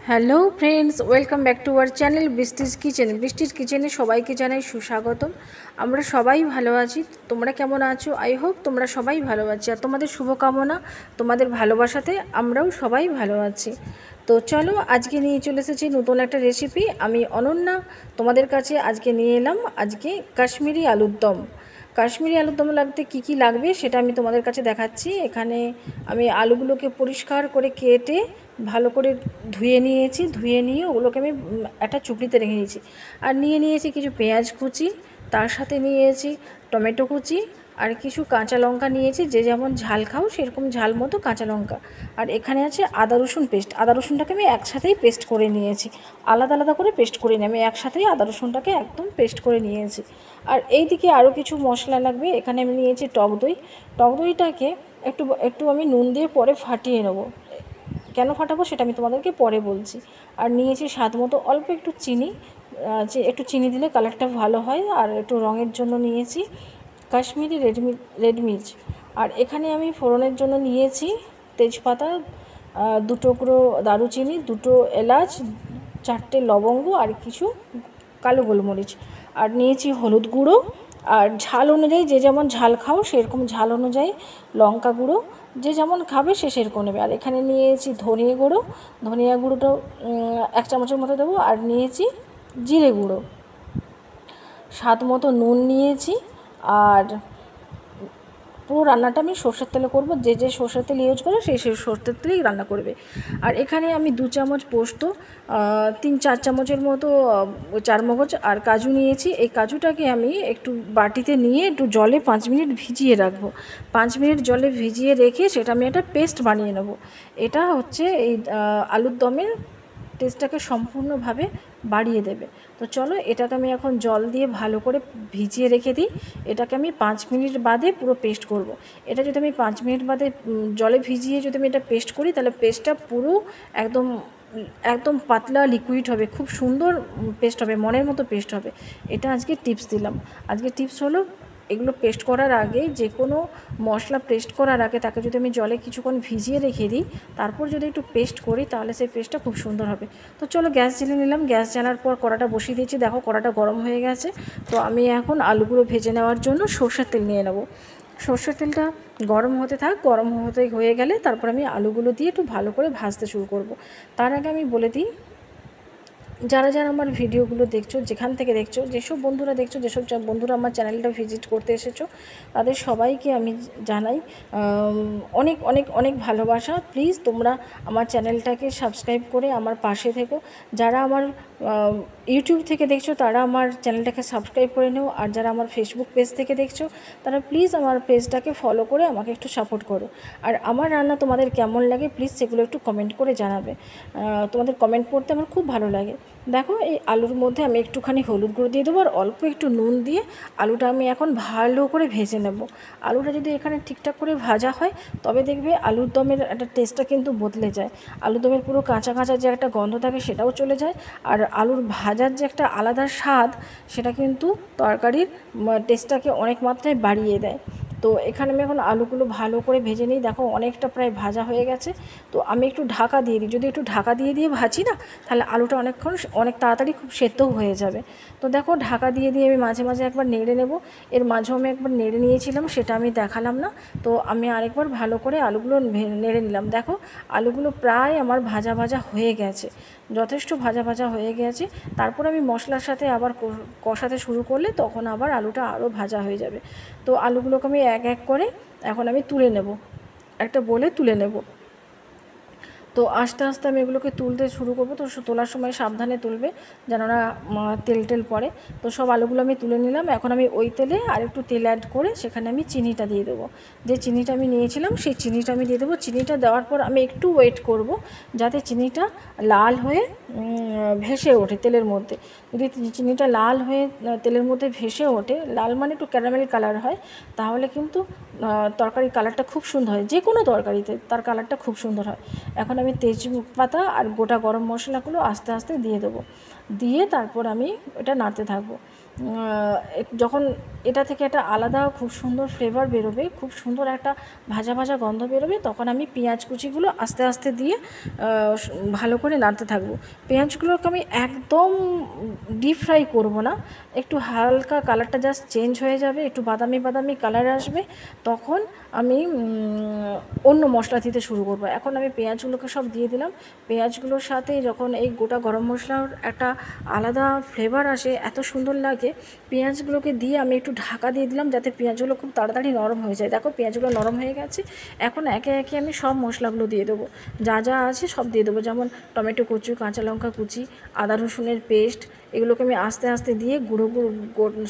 Hello friends, welcome back to our channel Brishti's kitchen. Brishti's কিচেনে সবাইকে জানাই সুস্বাগতম। আমরা সবাই ভালো আছি। তোমরা কেমন আছো? আই হোপ তোমরা সবাই ভালো আছি। আর তোমাদের শুভকামনা, তোমাদের ভালোবাসাতে আমরাও সবাই ভালো আছি। তো চলো, আজকে নিয়ে চলে এসেছি নতুন একটা রেসিপি। আমি অনন্যা তোমাদের কাছে আজকে নিয়ে এলাম আজকে কাশ্মীরি আলুর দম। কাশ্মীরি আলুর দম লাগতে কী লাগবে সেটা আমি তোমাদের কাছে দেখাচ্ছি। এখানে আমি আলুগুলোকে পরিষ্কার করে কেটে ভালো করে ধুয়ে নিয়েছি। ধুয়ে নিয়ে ওগুলোকে আমি একটা চুপড়িতে রেখে নিয়েছি। আর নিয়েছি কিছু পেঁয়াজ কুচি, তার সাথে নিয়েছি টমেটো কুচি, আর কিছু কাঁচা লঙ্কা নিয়েছি। যে যেমন ঝাল খাও সেরকম ঝাল মতো কাঁচা লঙ্কা। আর এখানে আছে আদা রসুন পেস্ট। আদা রসুনটাকে আমি একসাথেই পেস্ট করে নিয়েছি, আলাদা আলাদা করে পেস্ট করে নিই। আমি একসাথেই আদা রসুনটাকে একদম পেস্ট করে নিয়েছি। আর এই দিকে আরও কিছু মশলা লাগবে। এখানে আমি নিয়েছি টক দই। টক দইটাকে একটু আমি নুন দিয়ে পরে ফাটিয়ে নেবো। কেন ফাটাবো সেটা আমি তোমাদেরকে পরে বলছি। আর নিয়েছি স্বাদ মতো অল্প একটু চিনি। একটু চিনি দিলে কালারটা ভালো হয়। আর একটু রঙের জন্য নিয়েছি কাশ্মীরি রেড মির্চ। আর এখানে আমি ফোড়নের জন্য নিয়েছি তেজপাতা, 2 টুকরো দারুচিনি, 2টো এলাচ, 4টে লবঙ্গ, আর কিছু কালো গোলমরিচ। আর নিয়েছি হলুদ গুঁড়ো। আর ঝাল অনুযায়ী, যে যেমন ঝাল খাও সেরকম ঝাল অনুযায়ী লঙ্কা গুঁড়ো, যে যেমন খাবে সে সেরকম নেবে। আর এখানে নিয়েছি ধনিয়া গুঁড়োটাও 1 চামচের মতো দেবো। আর নিয়েছি জিরে গুঁড়ো, স্বাদ মতো নুন নিয়েছি। আর পুরো রান্নাটা আমি সর্ষের তেলে করব। যে সর্ষের তেল ইউজ করে সেই সর্ষের তেলেই রান্না করবে। আর এখানে আমি 2 চামচ পোস্ত, 3-4 চামচের মতো চারমগজ আর কাজু নিয়েছি। এই কাজুটাকে আমি একটু বাটিতে নিয়ে একটু জলে 5 মিনিট ভিজিয়ে রাখবো। 5 মিনিট জলে ভিজিয়ে রেখে সেটা আমি একটা পেস্ট বানিয়ে নেব। এটা হচ্ছে এই আলুর দমের টেস্টটাকে সম্পূর্ণভাবে বাড়িয়ে দেবে। তো চলো, এটাকে আমি এখন জল দিয়ে ভালো করে ভিজিয়ে রেখে দিই। এটাকে আমি 5 মিনিট বাদে পুরো পেস্ট করব। এটা যদি আমি 5 মিনিট বাদে জলে ভিজিয়ে যদি আমি এটা পেস্ট করি, তাহলে পেস্টটা পুরো একদম একদম পাতলা লিকুইড হবে, খুব সুন্দর পেস্ট হবে, মনের মতো পেস্ট হবে। এটা আজকে টিপস দিলাম। আজকে টিপস হলো, এগুলো পেস্ট করার আগে, যে কোনো মশলা পেস্ট করার আগে তাকে যদি আমি জলে কিছুক্ষণ ভিজিয়ে রেখে দিই, তারপর যদি একটু পেস্ট করি, তাহলে সেই পেস্টটা খুব সুন্দর হবে। তো চলো, গ্যাস জ্বেলে নিলাম। গ্যাস জ্বালার পর কড়াটা বসিয়ে দিয়েছি। দেখো কড়াটা গরম হয়ে গেছে। তো আমি এখন আলুগুলো ভেজে নেওয়ার জন্য সর্ষের তেল নিয়ে নেব। সর্ষের তেলটা গরম হতে থাক। গরম হয়ে গেলে তারপর আমি আলুগুলো দিয়ে একটু ভালো করে ভাজতে শুরু করব। তার আগে আমি বলে দিই, যারা আমার ভিডিওগুলো দেখছো, যেখান থেকে দেখছো, যেসব বন্ধুরা দেখছো, যেসব বন্ধুরা আমার চ্যানেলটা ভিজিট করতে এসেছো, তাদের সবাইকে আমি জানাই অনেক অনেক অনেক ভালোবাসা। প্লিজ তোমরা আমার চ্যানেলটাকে সাবস্ক্রাইব করে আমার পাশে থেকো। যারা আমার ইউটিউব থেকে দেখছো তারা আমার চ্যানেলটাকে সাবস্ক্রাইব করে নেও। আর যারা আমার ফেসবুক পেজ থেকে দেখছো, তারা প্লিজ আমার পেজটাকে ফলো করে আমাকে একটু সাপোর্ট করো। আর আমার রান্না তোমাদের কেমন লাগে প্লিজ সেগুলো একটু কমেন্ট করে জানাবে। তোমাদের কমেন্ট পড়তে আমার খুব ভালো লাগে। দেখো, এই আলুর মধ্যে আমি একটুখানি হলুদ গুঁড়ো দিয়ে দেবো, আর অল্প একটু নুন দিয়ে আলুটা আমি এখন ভালো করে ভেজে নেব। আলুটা যদি এখানে ঠিকঠাক করে ভাজা হয়, তবে দেখবে আলুর দমের একটা টেস্টটা কিন্তু বদলে যায়। আলুর দমের পুরো কাঁচা কাঁচা যে একটা গন্ধ থাকে সেটাও চলে যায়। আর আলুর ভাজার যে একটা আলাদা স্বাদ, সেটা কিন্তু তরকারির টেস্টটাকে অনেক মাত্রায় বাড়িয়ে দেয়। তো এখানে আমি এখন আলুগুলো ভালো করে ভেজে নিই। দেখো অনেকটা প্রায় ভাজা হয়ে গেছে। তো আমি একটু ঢাকা দিয়ে দিই। যদি একটু ঢাকা দিয়ে ভাজি না, তাহলে আলুটা অনেক তাড়াতাড়ি খুব সেদ্ধও হয়ে যাবে। তো দেখো, ঢাকা দিয়ে আমি মাঝে মাঝে একবার নেড়ে নেব। এর মাঝেও আমি একবার নেড়ে নিয়েছিলাম, সেটা আমি দেখালাম না। তো আমি আরেকবার ভালো করে আলুগুলো নেড়ে নিলাম। দেখো, আলুগুলো প্রায় আমার ভাজা ভাজা হয়ে গেছে, যথেষ্ট ভাজা ভাজা হয়ে গেছে। তারপর আমি মশলার সাথে আবার কষাতে শুরু করলে তখন আবার আলুটা আরও ভাজা হয়ে যাবে। তো আলুগুলোকে আমি এক এক করে এখন আমি তুলে নেব, একটা বলে তুলে নেব। তো আস্তে আস্তে আমি এগুলোকে তুলতে শুরু করবো। তো তোলার সময় সাবধানে তুলবে, যেন না তেল পড়ে। তো সব আলুগুলো আমি তুলে নিলাম। এখন আমি ওই তেলে আর একটু তেল অ্যাড করে সেখানে আমি চিনিটা দিয়ে দেবো। যে চিনিটা আমি নিয়েছিলাম সেই চিনিটা আমি দিয়ে দেবো। চিনিটা দেওয়ার পর আমি একটু ওয়েট করব, যাতে চিনিটা লাল হয়ে ভেসে ওঠে তেলের মধ্যে। যদি চিনিটা লাল হয়ে তেলের মধ্যে ভেসে ওঠে, লাল মানে একটু ক্যারামেল কালার হয়, তাহলে কিন্তু তরকারির কালারটা খুব সুন্দর হয়। যে কোনো তরকারিতে তার কালারটা খুব সুন্দর হয়। এখন আমি তেজপাতা আর গোটা গরম মশলাগুলো আস্তে আস্তে দিয়ে দেবো। দিয়ে তারপর আমি এটা নাড়তে থাকবো। যখন এটা থেকে একটা আলাদা খুব সুন্দর ফ্লেভার বেরোবে, খুব সুন্দর একটা ভাজা ভাজা গন্ধ বেরোবে, তখন আমি পেঁয়াজ কুচিগুলো আস্তে আস্তে দিয়ে ভালো করে নাড়তে থাকবো। পেঁয়াজগুলোকে আমি একদম ডিপ ফ্রাই করবো না, একটু হালকা কালারটা জাস্ট চেঞ্জ হয়ে যাবে, একটু বাদামি বাদামি কালার আসবে, তখন আমি অন্য মশলা দিতে শুরু করবো। এখন আমি পেঁয়াজগুলোকে সব দিয়ে দিলাম। পেঁয়াজগুলোর সাথে যখন এই গোটা গরম মশলার একটা আলাদা ফ্লেভার আসে, এত সুন্দর লাগে, পেঁয়াজগুলোকে দিয়ে আমি একটু ঢাকা দিয়ে দিলাম যাতে পেঁয়াজগুলো খুব তাড়াতাড়ি নরম হয়ে যায়। দেখো পেঁয়াজগুলো নরম হয়ে গেছে। এখন একে একে আমি সব মশলাগুলো দিয়ে দেবো, যা যা আছে সব দিয়ে দেবো, যেমন টমেটো কুচি, কাঁচা লঙ্কা কুচি, আদা রসুনের পেস্ট, এগুলোকে আমি আস্তে আস্তে দিয়ে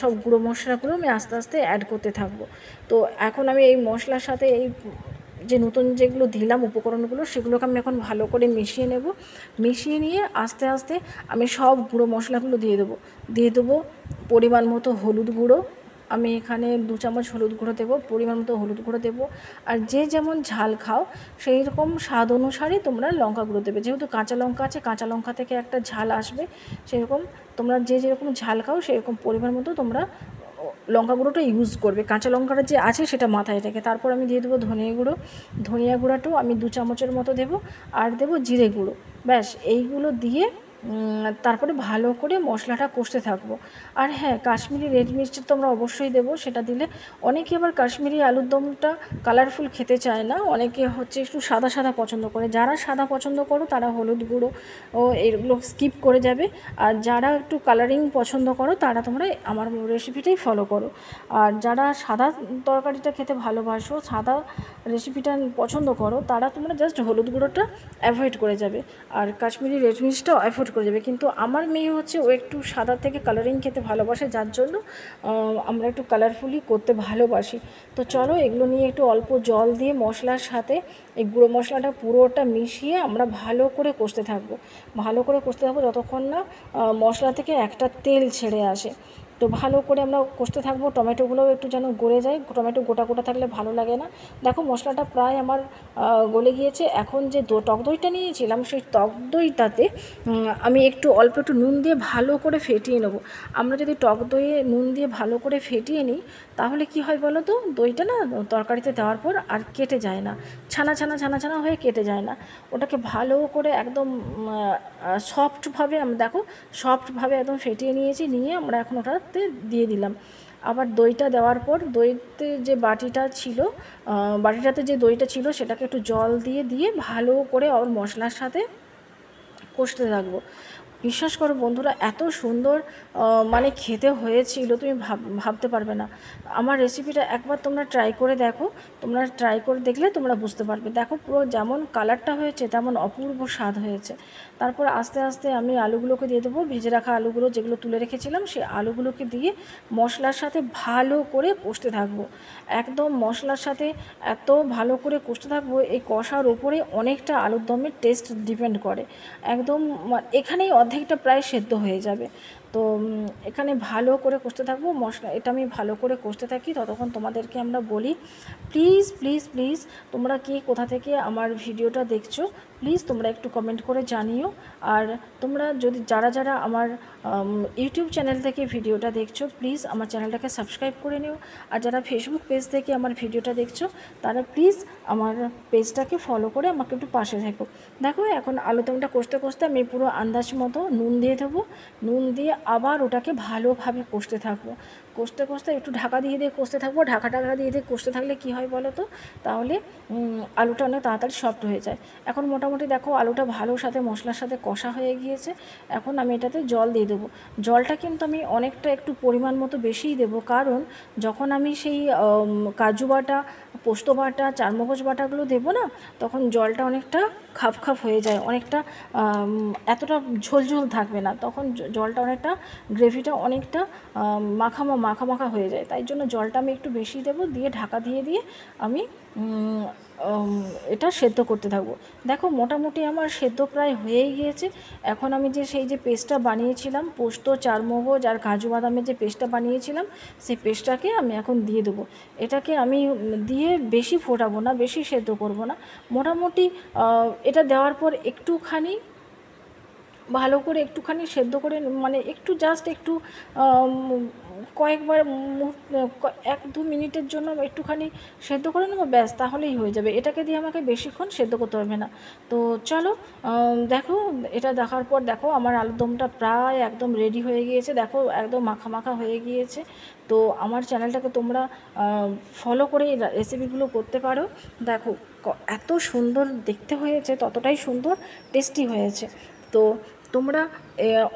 সব গুঁড়ো মশলাগুলো আমি আস্তে আস্তে অ্যাড করতে থাকবো। তো এখন আমি এই মশলার সাথে এই যে নতুন যেগুলো দিলাম উপকরণগুলো, সেগুলোকে আমি এখন ভালো করে মিশিয়ে নেব। মিশিয়ে নিয়ে আস্তে আস্তে আমি সব গুঁড়ো মশলাগুলো দিয়ে দেবো পরিমাণ মতো হলুদ গুঁড়ো, আমি এখানে 2 চামচ হলুদ গুঁড়ো দেবো, পরিমাণ মতো হলুদ গুঁড়ো দেবো। আর যে যেমন ঝাল খাও সেই রকম স্বাদ অনুসারে তোমরা লঙ্কা গুঁড়ো দেবে, যেহেতু কাঁচা লঙ্কা আছে, কাঁচা লঙ্কা থেকে একটা ঝাল আসবে, সেরকম তোমরা যে যেরকম ঝাল খাও সেরকম পরিমাণ মতো তোমরা লঙ্কা গুঁড়োটা ইউজ করবে। কাঁচা লঙ্কাটা যে আছে সেটা মাথায় রেখে। তারপর আমি দিয়ে দেবো ধনিয়া গুঁড়োটাও আমি 2 চামচের মতো দেবো, আর দেবো জিরে গুঁড়ো। ব্যাস এইগুলো দিয়ে তারপরে ভালো করে মশলাটা কষতে থাকবো। আর হ্যাঁ, কাশ্মীরি রেড মির্চি তো আমরা অবশ্যই দেবো, সেটা দিলে অনেকে আবার কাশ্মীরি আলুর দমটা কালারফুল খেতে চায় না, অনেকে হচ্ছে একটু সাদা সাদা পছন্দ করে। যারা সাদা পছন্দ করো তারা হলুদ গুঁড়ো ও এগুলো স্কিপ করে যাবে, আর যারা একটু কালারিং পছন্দ করো তারা তোমরা আমার রেসিপিটাই ফলো করো। আর যারা সাদা তরকারিটা খেতে ভালোবাসো, সাদা রেসিপিটা পছন্দ করো, তারা তোমরা জাস্ট হলুদ গুঁড়োটা অ্যাভয়েড করে যাবে, আর কাশ্মীরি রেড মির্চটাও অ্যাভয়েড করে যাবে। কিন্তু আমার মেয়ে হচ্ছে ও একটু সাদা থেকে কালারিং খেতে ভালোবাসে, যার জন্য আমরা একটু কালারফুলি করতে ভালোবাসি। তো চলো এগুলো নিয়ে একটু অল্প জল দিয়ে মশলার সাথে এই গুঁড়ো মশলাটা পুরোটা মিশিয়ে আমরা ভালো করে কষতে থাকবো, যতক্ষণ না মশলা থেকে একটা তেল ছেড়ে আসে। তো ভালো করে আমরা কষতে থাকবো, টমেটোগুলোও একটু যেন গলে যায়, টমেটো গোটা গোটা থাকলে ভালো লাগে না। দেখো মশলাটা প্রায় আমার গলে গিয়েছে। এখন যে টক দইটা নিয়েছিলাম, সেই টক দইটাতে আমি অল্প একটু নুন দিয়ে ভালো করে ফেটিয়ে নেবো। আমরা যদি টক দইয়ে নুন দিয়ে ভালো করে ফেটিয়ে নিই, তাহলে কি হয় বলো তো, দইটা না তরকারিতে দেওয়ার পর আর কেটে যায় না, ছানা ছানা ছানা ছানা হয়ে কেটে যায় না। ওটাকে ভালো করে একদম সফটভাবে সফটভাবে একদম ফেটিয়ে নিয়ে আমরা এখন ওটাতে দিয়ে দিলাম। আবার দইটা দেওয়ার পর দইতে যে বাটিটাতে যে দইটা ছিল সেটাকে একটু জল দিয়ে ভালো করে ওর মশলার সাথে কষতে থাকবো। বিশ্বাস করো বন্ধুরা, এত সুন্দর মানে খেতে হয়েছিল, তুমি ভাবতে পারবে না। আমার রেসিপিটা একবার তোমরা ট্রাই করে দেখো, তোমরা ট্রাই করে দেখলে তোমরা বুঝতে পারবে। দেখো পুরো যেমন কালারটা হয়েছে তেমন অপূর্ব স্বাদ হয়েছে। তারপর আস্তে আস্তে আমি আলুগুলোকে দিয়ে দেবো, ভেজে রাখা আলুগুলো যেগুলো তুলে রেখেছিলাম, সেই আলুগুলোকে দিয়ে মশলার সাথে ভালো করে কষতে থাকবো। একদম মশলার সাথে এত ভালো করে কষতে থাকবো, এই কষার ওপরে অনেকটা আলুর দমের টেস্ট ডিপেন্ড করে। একদম এখানেই অর্ধেকটা প্রায় সেদ্ধ হয়ে যাবে। তো এখানে ভালো করে কষতে থাকবো মশলা, এটা আমি ভালো করে কষতে থাকি। ততক্ষণ তোমাদেরকে আমরা বলি, প্লিজ প্লিজ প্লিজ তোমরা কে কোথা থেকে আমার ভিডিওটা দেখছো, প্লিজ তোমরা একটু কমেন্ট করে জানিও। আর তোমরা যদি যারা আমার ইউটিউব চ্যানেল থেকে ভিডিওটা দেখছো, প্লিজ আমার চ্যানেলটাকে সাবস্ক্রাইব করে নিও। আর যারা ফেসবুক পেজ থেকে আমার ভিডিওটা দেখছো, তারা প্লিজ আমার পেজটাকে ফলো করে আমাকে একটু পাশে থেকো। দেখো এখন আলুদমটা কষতে কষতে আমি পুরো আন্দাজ মতো নুন দিয়ে দেবো, নুন দিয়ে আবার ওটাকে ভালোভাবে কষতে থাকবো। কষতে কষতে একটু ঢাকা দিয়ে কষতে থাকবো। ঢাকা দিয়ে কষতে থাকলে কি হয় বলো তো, তাহলে আলুটা অনেক তাড়াতাড়ি সফট হয়ে যায়। এখন মোটামুটি দেখো আলুটা ভালো সাথে মশলার সাথে কষা হয়ে গিয়েছে। এখন আমি এটাতে জল দিয়ে দেবো। জলটা কিন্তু আমি অনেকটা একটু পরিমাণ মতো বেশিই দেবো, কারণ যখন আমি সেই কাজু বাটা, পোস্ত বাটা, চারমগজ বাটাগুলো দেবো না, তখন জলটা অনেকটা খাপ হয়ে যায়, অনেকটা এতটা ঝোল থাকবে না, তখন জলটা অনেকটা, গ্রেভিটা অনেকটা মাখা হয়ে যায়। তাই জন্য জলটা আমি একটু বেশি দেবো, দিয়ে ঢাকা দিয়ে আমি এটা সেদ্ধ করতে থাকবো। দেখো মোটামুটি আমার সেদ্ধ প্রায় হয়েই গিয়েছে। এখন আমি সেই যে পেস্টটা বানিয়েছিলাম, পোস্ত, চারমগজ আর কাজু বাদামের যে পেস্টটা বানিয়েছিলাম, সেই পেস্টটাকে আমি এখন দিয়ে দেবো। এটাকে আমি দিয়ে বেশি ফোটাবো না, বেশি সেদ্ধ করব না। মোটামুটি এটা দেওয়ার পর একটুখানি ভালো করে একটুখানি সেদ্ধ করে, মানে একটু জাস্ট একটু কয়েকবার 1-2 মিনিটের জন্য একটুখানি সেদ্ধ করে নেবো, ব্যাস, তাহলেই হয়ে যাবে। এটাকে দিয়ে আমাকে বেশিক্ষণ সেদ্ধ করতে হবে না। তো চলো, দেখো, এটা দেখার পর দেখো আমার আলুরদমটা প্রায় একদম রেডি হয়ে গিয়েছে, দেখো একদম মাখা মাখা হয়ে গিয়েছে। তো আমার চ্যানেলটাকে তোমরা ফলো করে এই রেসিপিগুলো করতে পারো। দেখো এত সুন্দর দেখতে হয়েছে, ততটাই সুন্দর টেস্টি হয়েছে। তো তোমরা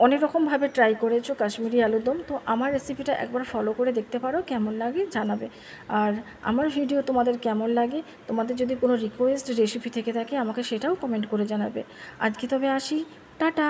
অনেক রকমভাবে ট্রাই করেছো কাশ্মীরি আলুরদম, তো আমার রেসিপিটা একবার ফলো করে দেখতে পারো, কেমন লাগে জানাবে। আর আমার ভিডিও তোমাদের কেমন লাগে, তোমাদের যদি কোনো রিকোয়েস্ট রেসিপি থেকে থাকে আমাকে সেটাও কমেন্ট করে জানাবে। আজকে তবে আসি, টাটা।